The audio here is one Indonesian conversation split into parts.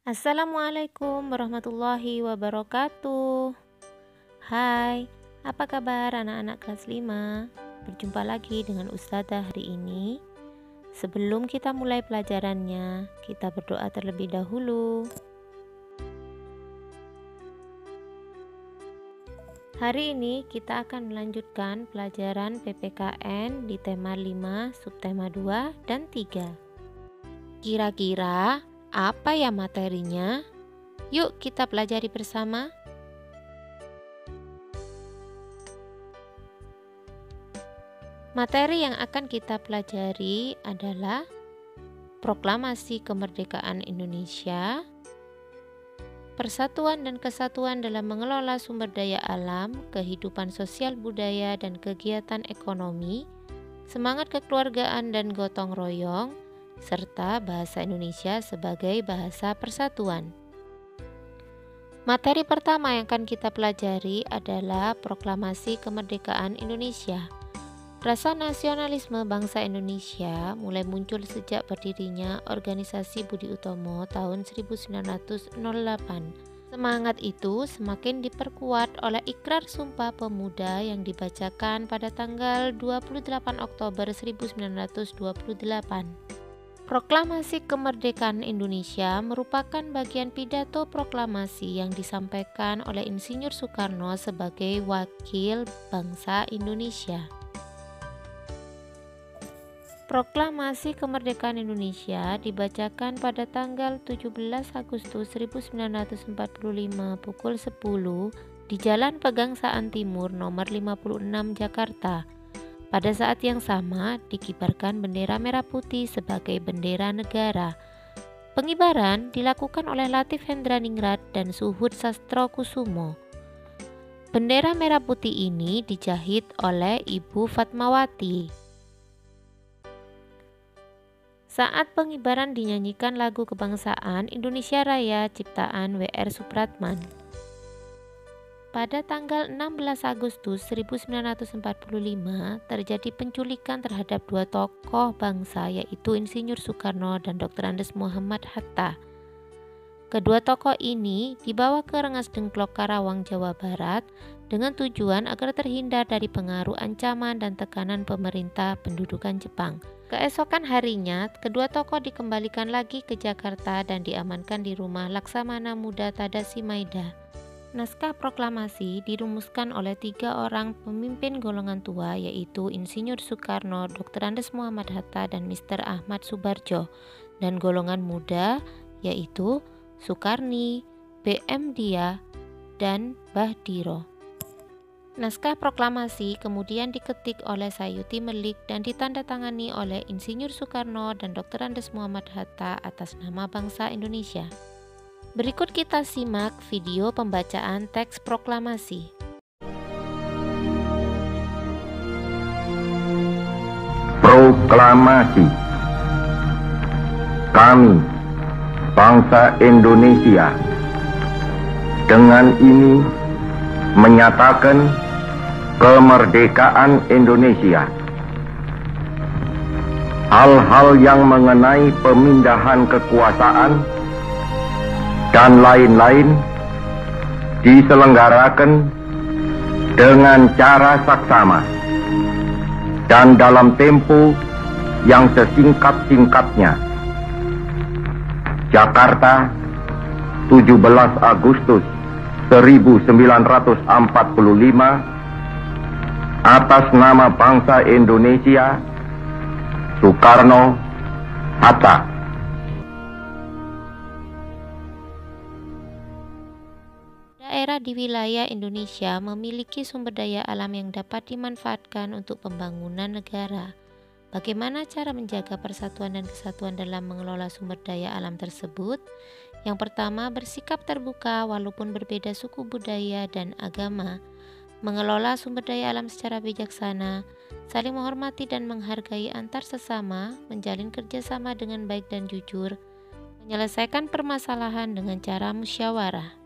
Assalamualaikum warahmatullahi wabarakatuh. Hai, apa kabar anak-anak kelas 5? Berjumpa lagi dengan Ustazah hari ini. Sebelum kita mulai pelajarannya, kita berdoa terlebih dahulu. Hari ini kita akan melanjutkan pelajaran PPKN di tema 5, subtema 2 dan 3. Kira-kira apa ya materinya? Yuk kita pelajari bersama. Materi yang akan kita pelajari adalah Proklamasi Kemerdekaan Indonesia, Persatuan dan Kesatuan dalam mengelola sumber daya alam, kehidupan sosial budaya dan kegiatan ekonomi, semangat kekeluargaan dan gotong royong, serta bahasa Indonesia sebagai bahasa persatuan. Materi pertama yang akan kita pelajari adalah Proklamasi Kemerdekaan Indonesia. Rasa nasionalisme bangsa Indonesia mulai muncul sejak berdirinya Organisasi Budi Utomo tahun 1908. Semangat itu semakin diperkuat oleh Ikrar Sumpah Pemuda yang dibacakan pada tanggal 28 Oktober 1928. Proklamasi Kemerdekaan Indonesia merupakan bagian pidato proklamasi yang disampaikan oleh Insinyur Soekarno sebagai wakil bangsa Indonesia. Proklamasi Kemerdekaan Indonesia dibacakan pada tanggal 17 Agustus 1945 pukul 10 di Jalan Pegangsaan Timur nomor 56 Jakarta. Pada saat yang sama dikibarkan bendera merah putih sebagai bendera negara. Pengibaran dilakukan oleh Latif Hendraningrat dan Suhud Sastrokusumo. Bendera merah putih ini dijahit oleh Ibu Fatmawati. Saat pengibaran dinyanyikan lagu kebangsaan Indonesia Raya ciptaan W.R. Supratman. Pada tanggal 16 Agustus 1945 terjadi penculikan terhadap dua tokoh bangsa yaitu Insinyur Soekarno dan Dr. Andes Muhammad Hatta. Kedua tokoh ini dibawa ke Rengas Dengklok Karawang, Jawa Barat dengan tujuan agar terhindar dari pengaruh ancaman dan tekanan pemerintah pendudukan Jepang. Keesokan harinya, kedua tokoh dikembalikan lagi ke Jakarta dan diamankan di rumah Laksamana Muda Tadashi Maeda. Naskah proklamasi dirumuskan oleh 3 orang pemimpin golongan tua yaitu Insinyur Soekarno, Dr. Andes Muhammad Hatta, dan Mr. Ahmad Subarjo, dan golongan muda yaitu Soekarni, B.M. Dia, dan Mbah Diro. Naskah proklamasi kemudian diketik oleh Sayuti Melik dan ditandatangani oleh Insinyur Soekarno dan Dr. Andes Muhammad Hatta atas nama bangsa Indonesia. Berikut kita simak video pembacaan teks proklamasi. Proklamasi. Kami, bangsa Indonesia, dengan ini menyatakan kemerdekaan Indonesia. Hal-hal yang mengenai pemindahan kekuasaan dan lain-lain diselenggarakan dengan cara saksama dan dalam tempo yang sesingkat-singkatnya. Jakarta, 17 Agustus 1945, atas nama bangsa Indonesia, Soekarno, Hatta. Daerah di wilayah Indonesia memiliki sumber daya alam yang dapat dimanfaatkan untuk pembangunan negara. Bagaimana cara menjaga persatuan dan kesatuan dalam mengelola sumber daya alam tersebut? Yang pertama, bersikap terbuka walaupun berbeda suku budaya dan agama. Mengelola sumber daya alam secara bijaksana, saling menghormati dan menghargai antar sesama, menjalin kerjasama dengan baik dan jujur, menyelesaikan permasalahan dengan cara musyawarah.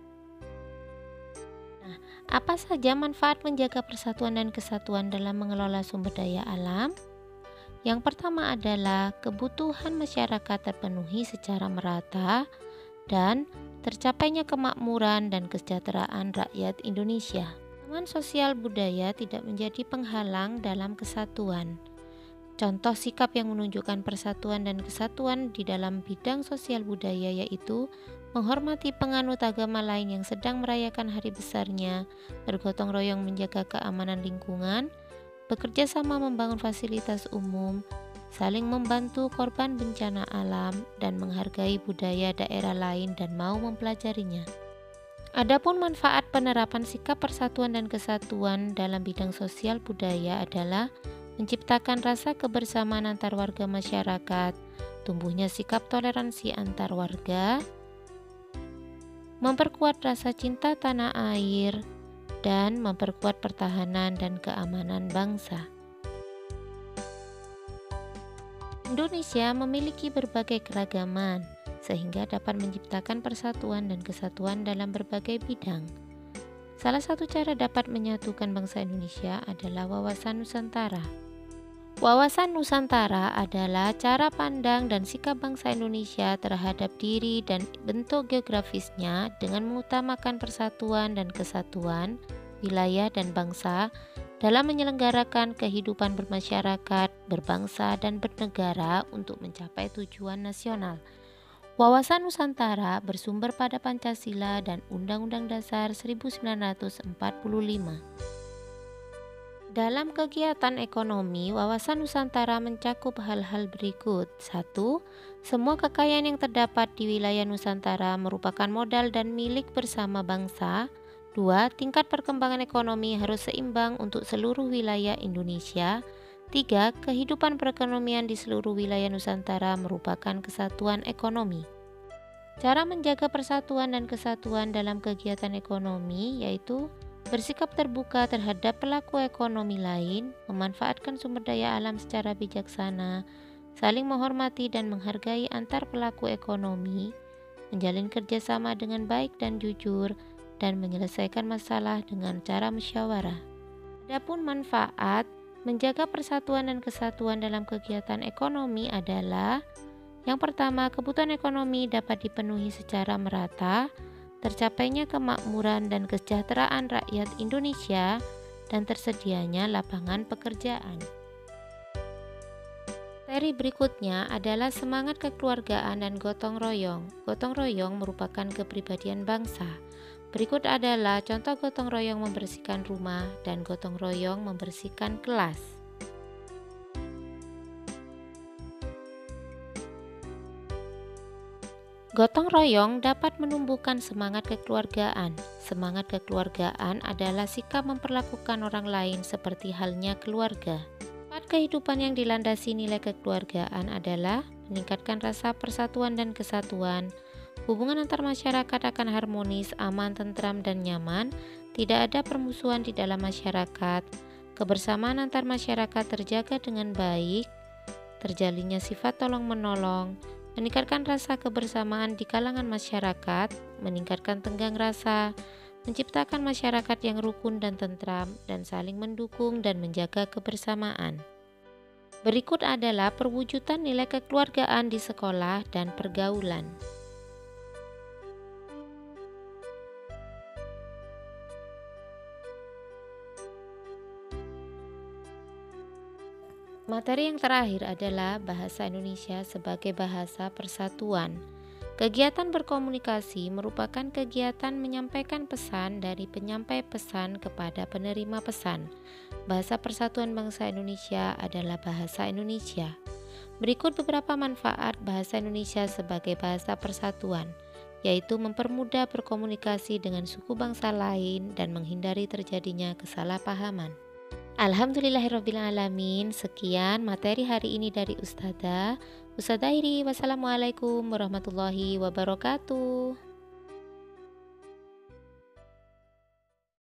Nah, apa saja manfaat menjaga persatuan dan kesatuan dalam mengelola sumber daya alam? Yang pertama adalah kebutuhan masyarakat terpenuhi secara merata, dan tercapainya kemakmuran dan kesejahteraan rakyat Indonesia. Kesamaan sosial budaya tidak menjadi penghalang dalam kesatuan. Contoh sikap yang menunjukkan persatuan dan kesatuan di dalam bidang sosial budaya yaitu menghormati penganut agama lain yang sedang merayakan hari besarnya, bergotong royong menjaga keamanan lingkungan, bekerja sama membangun fasilitas umum, saling membantu korban bencana alam, dan menghargai budaya daerah lain dan mau mempelajarinya. Adapun manfaat penerapan sikap persatuan dan kesatuan dalam bidang sosial budaya adalah menciptakan rasa kebersamaan antar warga masyarakat, tumbuhnya sikap toleransi antar warga, memperkuat rasa cinta tanah air, dan memperkuat pertahanan dan keamanan bangsa. Indonesia memiliki berbagai keragaman, sehingga dapat menciptakan persatuan dan kesatuan dalam berbagai bidang. Salah satu cara dapat menyatukan bangsa Indonesia adalah wawasan Nusantara. Wawasan Nusantara adalah cara pandang dan sikap bangsa Indonesia terhadap diri dan bentuk geografisnya dengan mengutamakan persatuan dan kesatuan, wilayah dan bangsa dalam menyelenggarakan kehidupan bermasyarakat, berbangsa, dan bernegara untuk mencapai tujuan nasional. Wawasan Nusantara bersumber pada Pancasila dan Undang-Undang Dasar 1945. Dalam kegiatan ekonomi, wawasan Nusantara mencakup hal-hal berikut. 1. Semua kekayaan yang terdapat di wilayah Nusantara merupakan modal dan milik bersama bangsa. 2. Tingkat perkembangan ekonomi harus seimbang untuk seluruh wilayah Indonesia. 3. Kehidupan perekonomian di seluruh wilayah Nusantara merupakan kesatuan ekonomi. Cara menjaga persatuan dan kesatuan dalam kegiatan ekonomi yaitu bersikap terbuka terhadap pelaku ekonomi lain, memanfaatkan sumber daya alam secara bijaksana, saling menghormati dan menghargai antar pelaku ekonomi, menjalin kerjasama dengan baik dan jujur, dan menyelesaikan masalah dengan cara musyawarah. Adapun manfaat menjaga persatuan dan kesatuan dalam kegiatan ekonomi adalah: yang pertama, kebutuhan ekonomi dapat dipenuhi secara merata, tercapainya kemakmuran dan kesejahteraan rakyat Indonesia, dan tersedianya lapangan pekerjaan. Materi berikutnya adalah semangat kekeluargaan dan gotong royong. Gotong royong merupakan kepribadian bangsa. Berikut adalah contoh gotong royong membersihkan rumah dan gotong royong membersihkan kelas. Gotong royong dapat menumbuhkan semangat kekeluargaan. Semangat kekeluargaan adalah sikap memperlakukan orang lain seperti halnya keluarga. Sifat kehidupan yang dilandasi nilai kekeluargaan adalah meningkatkan rasa persatuan dan kesatuan. Hubungan antar masyarakat akan harmonis, aman, tentram, dan nyaman. Tidak ada permusuhan di dalam masyarakat. Kebersamaan antar masyarakat terjaga dengan baik. Terjalinnya sifat tolong-menolong. Meningkatkan rasa kebersamaan di kalangan masyarakat, meningkatkan tenggang rasa, menciptakan masyarakat yang rukun dan tentram, dan saling mendukung dan menjaga kebersamaan. Berikut adalah perwujudan nilai kekeluargaan di sekolah dan pergaulan. Materi yang terakhir adalah bahasa Indonesia sebagai bahasa persatuan. Kegiatan berkomunikasi merupakan kegiatan menyampaikan pesan dari penyampai pesan kepada penerima pesan. Bahasa persatuan bangsa Indonesia adalah bahasa Indonesia. Berikut beberapa manfaat bahasa Indonesia sebagai bahasa persatuan, yaitu mempermudah berkomunikasi dengan suku bangsa lain dan menghindari terjadinya kesalahpahaman. Alhamdulillahirrabbilalamin. Sekian materi hari ini dari Ustadzah Iri. Wassalamualaikum warahmatullahi wabarakatuh.